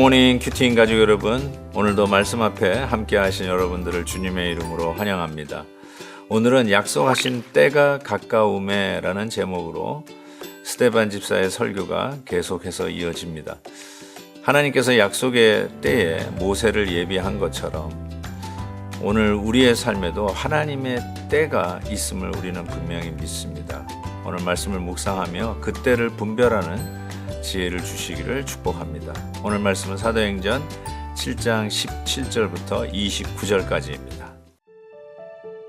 굿모닝 큐티인 가족 여러분, 오늘도 말씀 앞에 함께 하신 여러분들을 주님의 이름으로 환영합니다. 오늘은 약속하신 때가 가까움에 라는 제목으로 스데반 집사의 설교가 계속해서 이어집니다. 하나님께서 약속의 때에 모세를 예비한 것처럼 오늘 우리의 삶에도 하나님의 때가 있음을 우리는 분명히 믿습니다. 오늘 말씀을 묵상하며 그 때를 분별하는 지혜를 주시기를 축복합니다. 오늘 말씀은 사도행전 7장 17절부터 29절까지입니다.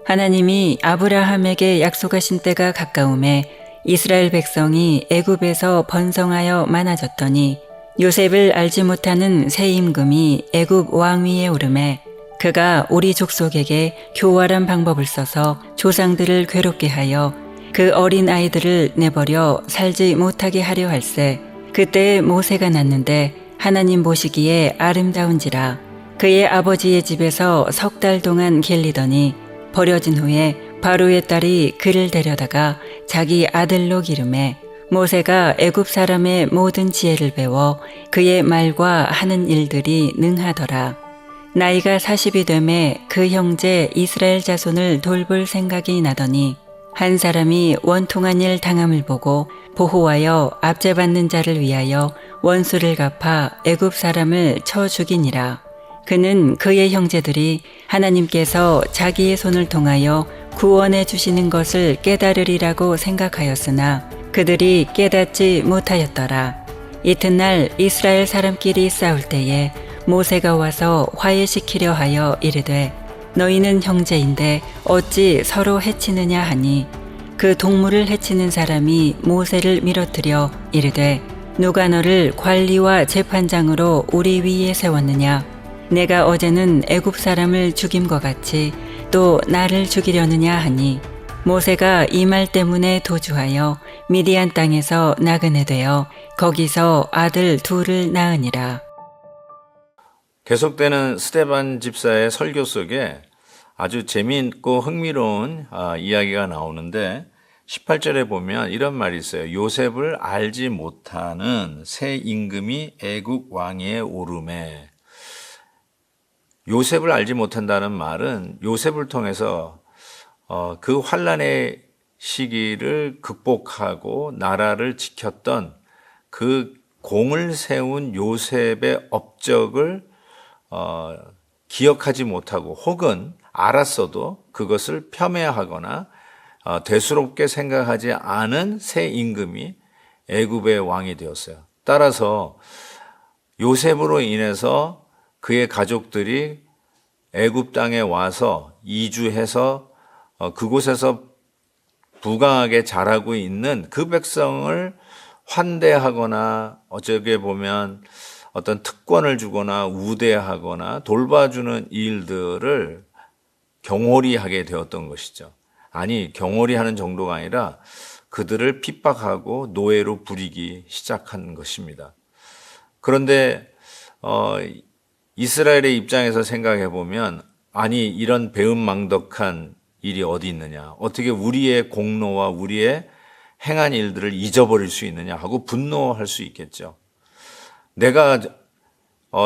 하나님이 아브라함에게 약속하신 때가 가까움에 이스라엘 백성이 애굽에서 번성하여 많아졌더니 요셉을 알지 못하는 새 임금이 애굽 왕위에 오르매 그가 우리 족속에게 교활한 방법을 써서 조상들을 괴롭게 하여 그 어린 아이들을 내버려 살지 못하게 하려 할세. 그때에 모세가 났는데 하나님 보시기에 아름다운지라. 그의 아버지의 집에서 석 달 동안 길리더니 버려진 후에 바로의 딸이 그를 데려다가 자기 아들로 기르매 모세가 애굽 사람의 모든 지혜를 배워 그의 말과 하는 일들이 능하더라. 나이가 40이 되매 그 형제 이스라엘 자손을 돌볼 생각이 나더니 한 사람이 원통한 일 당함을 보고 보호하여 압제받는 자를 위하여 원수를 갚아 애굽 사람을 쳐 죽이니라. 그는 그의 형제들이 하나님께서 자기의 손을 통하여 구원해 주시는 것을 깨달으리라고 생각하였으나 그들이 깨닫지 못하였더라. 이튿날 이스라엘 사람끼리 싸울 때에 모세가 와서 화해시키려 하여 이르되 너희는 형제인데 어찌 서로 해치느냐 하니 그 동물을 해치는 사람이 모세를 밀어뜨려 이르되 누가 너를 관리와 재판장으로 우리 위에 세웠느냐? 내가 어제는 애굽 사람을 죽임과 같이 또 나를 죽이려느냐 하니 모세가 이 말 때문에 도주하여 미디안 땅에서 나그네 되어 거기서 아들 둘을 낳으니라. 계속되는 스데반 집사의 설교 속에 아주 재미있고 흥미로운 이야기가 나오는데 18절에 보면 이런 말이 있어요. 요셉을 알지 못하는 새 임금이 애국 왕위에 오르매. 요셉을 알지 못한다는 말은 요셉을 통해서 그 환란의 시기를 극복하고 나라를 지켰던 그 공을 세운 요셉의 업적을 기억하지 못하고 혹은 알았어도 그것을 폄훼하거나 대수롭게 생각하지 않은 새 임금이 애굽의 왕이 되었어요. 따라서 요셉으로 인해서 그의 가족들이 애굽 땅에 와서 이주해서 그곳에서 부강하게 자라고 있는 그 백성을 환대하거나 어쩌게 보면 어떤 특권을 주거나 우대하거나 돌봐주는 일들을 경홀히 하게 되었던 것이죠. 아니, 경홀히 하는 정도가 아니라 그들을 핍박하고 노예로 부리기 시작한 것입니다. 그런데 이스라엘의 입장에서 생각해 보면 아니, 이런 배은망덕한 일이 어디 있느냐, 어떻게 우리의 공로와 우리의 행한 일들을 잊어버릴 수 있느냐 하고 분노할 수 있겠죠. 내가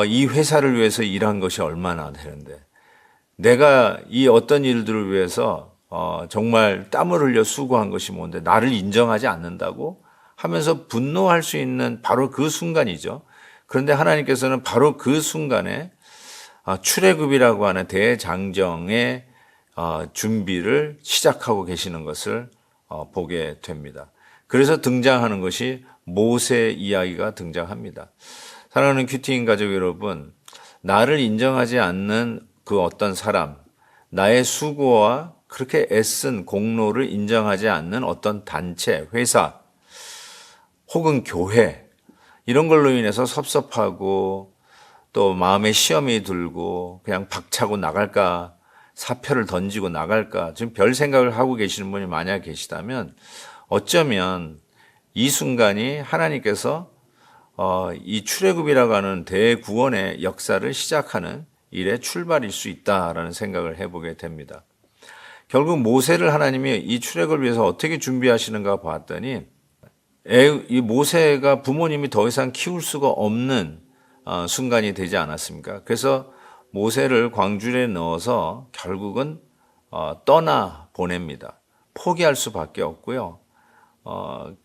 이 회사를 위해서 일한 것이 얼마나 되는데, 내가 이 어떤 일들을 위해서 정말 땀을 흘려 수고한 것이 뭔데 나를 인정하지 않는다고 하면서 분노할 수 있는 바로 그 순간이죠. 그런데 하나님께서는 바로 그 순간에 출애굽이라고 하는 대장정의 준비를 시작하고 계시는 것을 보게 됩니다. 그래서 등장하는 것이 모세 이야기가 등장합니다. 사랑하는 큐티인 가족 여러분, 나를 인정하지 않는 그 어떤 사람, 나의 수고와 그렇게 애쓴 공로를 인정하지 않는 어떤 단체, 회사, 혹은 교회, 이런 걸로 인해서 섭섭하고 또 마음에 시험이 들고 그냥 박차고 나갈까, 사표를 던지고 나갈까, 지금 별 생각을 하고 계시는 분이 만약 계시다면 어쩌면 이 순간이 하나님께서 이 출애굽이라고 하는 대구원의 역사를 시작하는 일의 출발일 수 있다라는 생각을 해보게 됩니다. 결국 모세를 하나님이 이 출애굽을 위해서 어떻게 준비하시는가 봤더니 이 모세가 부모님이 더 이상 키울 수가 없는 순간이 되지 않았습니까? 그래서 모세를 광주리에 넣어서 결국은 떠나 보냅니다. 포기할 수밖에 없고요.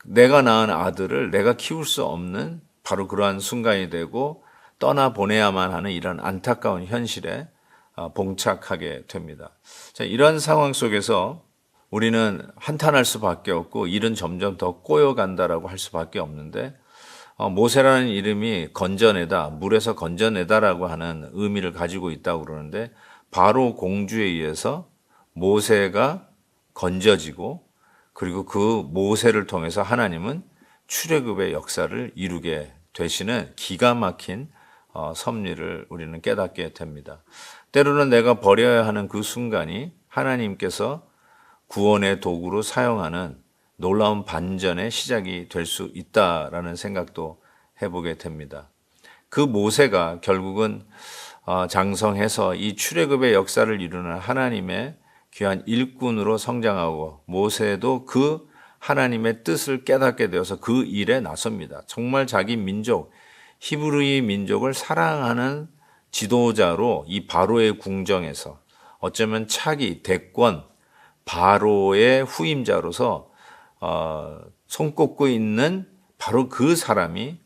내가 낳은 아들을 내가 키울 수 없는 바로 그러한 순간이 되고 떠나 보내야만 하는 이런 안타까운 현실에 봉착하게 됩니다. 자, 이런 상황 속에서 우리는 한탄할 수밖에 없고 일은 점점 더 꼬여간다라고 할 수밖에 없는데 모세라는 이름이 건져내다, 물에서 건져내다라고 하는 의미를 가지고 있다고 그러는데 바로 공주에 의해서 모세가 건져지고 그리고 그 모세를 통해서 하나님은 출애굽의 역사를 이루게 되시는 기가 막힌 섭리를 우리는 깨닫게 됩니다. 때로는 내가 버려야 하는 그 순간이 하나님께서 구원의 도구로 사용하는 놀라운 반전의 시작이 될 수 있다라는 생각도 해보게 됩니다. 그 모세가 결국은 장성해서 이 출애굽의 역사를 이루는 하나님의 귀한 일꾼으로 성장하고 모세도 그 하나님의 뜻을 깨닫게 되어서 그 일에 나섭니다. 정말 자기 민족, 히브리 민족을 사랑하는 지도자로 이 바로의 궁정에서 어쩌면 차기, 대권, 바로의 후임자로서 손꼽고 있는 바로 그 사람이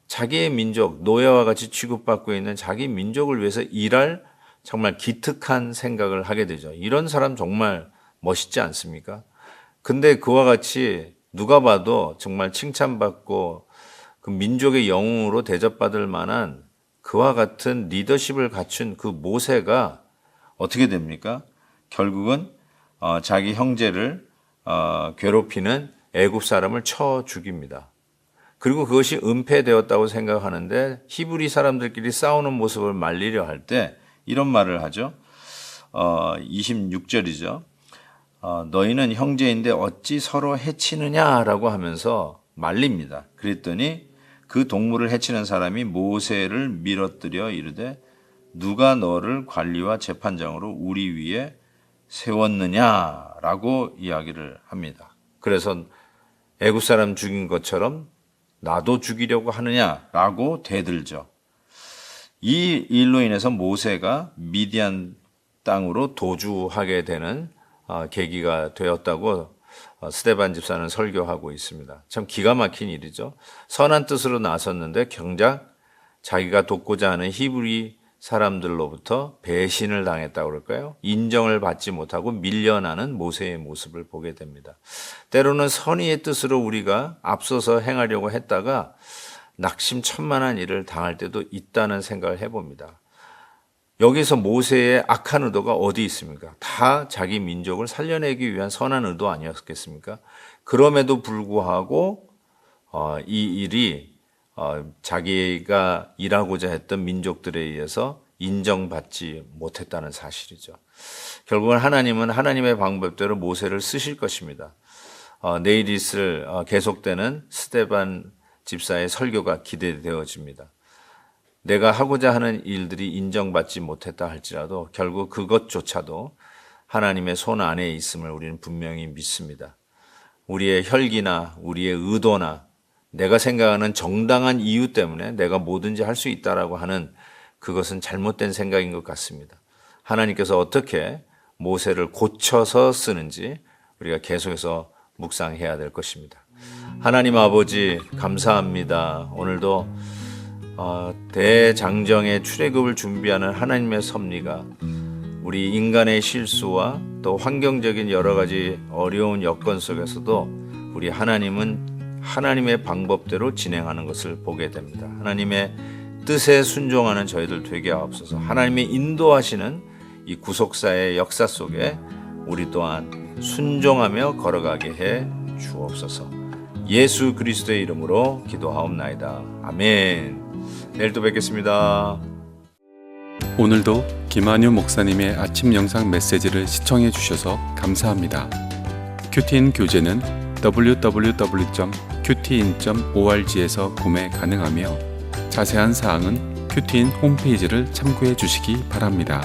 자기의 민족, 노예와 같이 취급받고 있는 자기 민족을 위해서 일할 정말 기특한 생각을 하게 되죠. 이런 사람 정말 멋있지 않습니까? 근데 그와 같이 누가 봐도 정말 칭찬받고 그 민족의 영웅으로 대접받을 만한 그와 같은 리더십을 갖춘 그 모세가 어떻게 됩니까? 결국은 자기 형제를 괴롭히는 애굽 사람을 쳐 죽입니다. 그리고 그것이 은폐되었다고 생각하는데 히브리 사람들끼리 싸우는 모습을 말리려 할 때 이런 말을 하죠. 26절이죠. 너희는 형제인데 어찌 서로 해치느냐라고 하면서 말립니다. 그랬더니 그 동물을 해치는 사람이 모세를 밀어뜨려 이르되 누가 너를 관리와 재판장으로 우리 위에 세웠느냐라고 이야기를 합니다. 그래서 애굽 사람 죽인 것처럼 나도 죽이려고 하느냐라고 대들죠. 이 일로 인해서 모세가 미디안 땅으로 도주하게 되는 계기가 되었다고 스데반 집사는 설교하고 있습니다. 참 기가 막힌 일이죠. 선한 뜻으로 나섰는데 정작 자기가 돕고자 하는 히브리 사람들로부터 배신을 당했다고 그럴까요? 인정을 받지 못하고 밀려나는 모세의 모습을 보게 됩니다. 때로는 선의의 뜻으로 우리가 앞서서 행하려고 했다가 낙심천만한 일을 당할 때도 있다는 생각을 해봅니다. 여기서 모세의 악한 의도가 어디 있습니까? 다 자기 민족을 살려내기 위한 선한 의도 아니었겠습니까? 그럼에도 불구하고 이 일이 자기가 일하고자 했던 민족들에 의해서 인정받지 못했다는 사실이죠. 결국은 하나님은 하나님의 방법대로 모세를 쓰실 것입니다. 내일 있을 계속되는 스데반 집사의 설교가 기대되어집니다. 내가 하고자 하는 일들이 인정받지 못했다 할지라도 결국 그것조차도 하나님의 손 안에 있음을 우리는 분명히 믿습니다. 우리의 혈기나 우리의 의도나 내가 생각하는 정당한 이유 때문에 내가 뭐든지 할 수 있다라고 하는 그것은 잘못된 생각인 것 같습니다. 하나님께서 어떻게 모세를 고쳐서 쓰는지 우리가 계속해서 묵상해야 될 것입니다. 하나님 아버지 감사합니다. 오늘도 대장정의 출애굽을 준비하는 하나님의 섭리가 우리 인간의 실수와 또 환경적인 여러 가지 어려운 여건 속에서도 우리 하나님은 하나님의 방법대로 진행하는 것을 보게 됩니다. 하나님의 뜻에 순종하는 저희들 되게 하옵소서. 하나님의 인도하시는 이 구속사의 역사 속에 우리 또한 순종하며 걸어가게 해 주옵소서. 예수 그리스도의 이름으로 기도하옵나이다. 아멘. 내일 또 뵙겠습니다. 오늘도 김한유 목사님의 아침 영상 메시지를 시청해 주셔서 감사합니다. 큐티인 교재는 www.qtin.org에서 구매 가능하며 자세한 사항은 큐티인 홈페이지를 참고해 주시기 바랍니다.